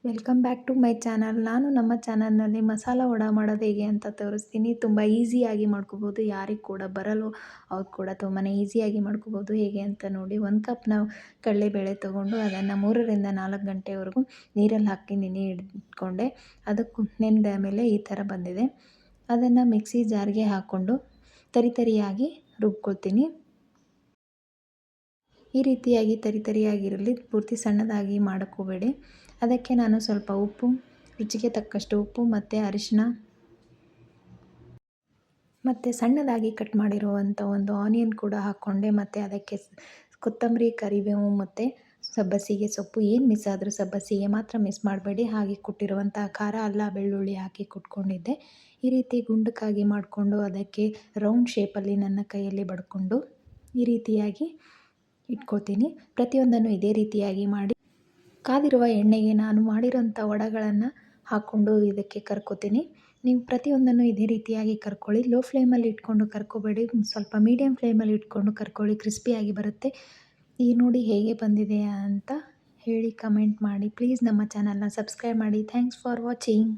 Welcome back to my channel. ನಾನು ನಮ್ಮ ಚಾನಲ್ನಲ್ಲಿ ಮಸಾಲ ವಡೆ ಮಾಡೋದು ಹೇಗೆ ಅಂತ ತೋರಿಸ್ತೀನಿ. ತುಂಬ ಈಸಿಯಾಗಿ ಮಾಡ್ಕೋಬೋದು. ಯಾರಿಗೆ ಕೂಡ ಬರಲು ಅವ್ರು ಕೂಡ ತುಂಬಾ ಈಸಿಯಾಗಿ ಮಾಡ್ಕೋಬೋದು. ಹೇಗೆ ಅಂತ ನೋಡಿ. 1 ಕಪ್ ನಾವು ಕಡಲೆಬೇಳೆ ತೊಗೊಂಡು ಅದನ್ನು 3ರಿಂದ 4 ಗಂಟೆವರೆಗೂ ನೀರಲ್ಲಿ ಹಾಕಿ ನೆನೆ ಇಟ್ಕೊಂಡೆ. ಅದಕ್ಕೂ ನೆನೆದ ಮೇಲೆ ಈ ಥರ ಬಂದಿದೆ. ಅದನ್ನು ಮಿಕ್ಸಿ ಜಾರ್ಗೆ ಹಾಕ್ಕೊಂಡು ತರಿಯಾಗಿ ರುಬ್ಕೊಳ್ತೀನಿ. ಈ ರೀತಿಯಾಗಿ ತರಿಯಾಗಿರಲಿ, ಪೂರ್ತಿ ಸಣ್ಣದಾಗಿ ಮಾಡ್ಕೋಬೇಡಿ. ಅದಕ್ಕೆ ನಾನು ಸ್ವಲ್ಪ ಉಪ್ಪು, ರುಚಿಗೆ ತಕ್ಕಷ್ಟು ಉಪ್ಪು ಮತ್ತು ಅರಿಶಿನ ಮತ್ತು ಸಣ್ಣದಾಗಿ ಕಟ್ ಮಾಡಿರುವಂಥ ಒಂದು ಆನಿಯನ್ ಕೂಡ ಹಾಕ್ಕೊಂಡೆ. ಮತ್ತು ಅದಕ್ಕೆ ಕೊತ್ತಂಬರಿ, ಕರಿಬೇವು ಮತ್ತು ಸಬ್ಬಸಿಗೆ ಸೊಪ್ಪು ಏನು ಮಿಸ್ ಆದರೂ ಸಬ್ಬಸಿಗೆ ಮಾತ್ರ ಮಿಸ್ ಮಾಡಬೇಡಿ. ಹಾಗೆ ಕುಟ್ಟಿರುವಂಥ ಖಾರ, ಅಲ್ಲ ಬೆಳ್ಳುಳ್ಳಿ ಹಾಕಿ ಕುಟ್ಕೊಂಡಿದ್ದೆ. ಈ ರೀತಿ ಗುಂಡಕ್ಕಾಗಿ ಮಾಡಿಕೊಂಡು ಅದಕ್ಕೆ ರೌಂಡ್ ಶೇಪಲ್ಲಿ ನನ್ನ ಕೈಯಲ್ಲಿ ಬಡ್ಕೊಂಡು ಈ ರೀತಿಯಾಗಿ ಇಟ್ಕೊಳ್ತೀನಿ. ಪ್ರತಿಯೊಂದನ್ನು ಇದೇ ರೀತಿಯಾಗಿ ಮಾಡಿ ಕಾದಿರುವ ಎಣ್ಣೆಗೆ ನಾನು ಮಾಡಿರೋಂಥ ವಡೆಗಳನ್ನು ಹಾಕ್ಕೊಂಡು ಇದಕ್ಕೆ ಕರ್ಕೋತೀನಿ. ನೀವು ಪ್ರತಿಯೊಂದನ್ನು ಇದೇ ರೀತಿಯಾಗಿ ಕರ್ಕೊಳ್ಳಿ. ಲೋ ಫ್ಲೇಮಲ್ಲಿ ಇಟ್ಕೊಂಡು ಕರ್ಕೋಬೇಡಿ, ಸ್ವಲ್ಪ ಮೀಡಿಯಮ್ ಫ್ಲೇಮಲ್ಲಿ ಇಟ್ಕೊಂಡು ಕರ್ಕೊಳ್ಳಿ, ಕ್ರಿಸ್ಪಿಯಾಗಿ ಬರುತ್ತೆ. ಈಗ ನೋಡಿ ಹೇಗೆ ಬಂದಿದೆ ಅಂತ ಹೇಳಿ ಕಮೆಂಟ್ ಮಾಡಿ. ಪ್ಲೀಸ್ ನಮ್ಮ ಚಾನಲ್ನ ಸಬ್ಸ್ಕ್ರೈಬ್ ಮಾಡಿ. Thanks for watching.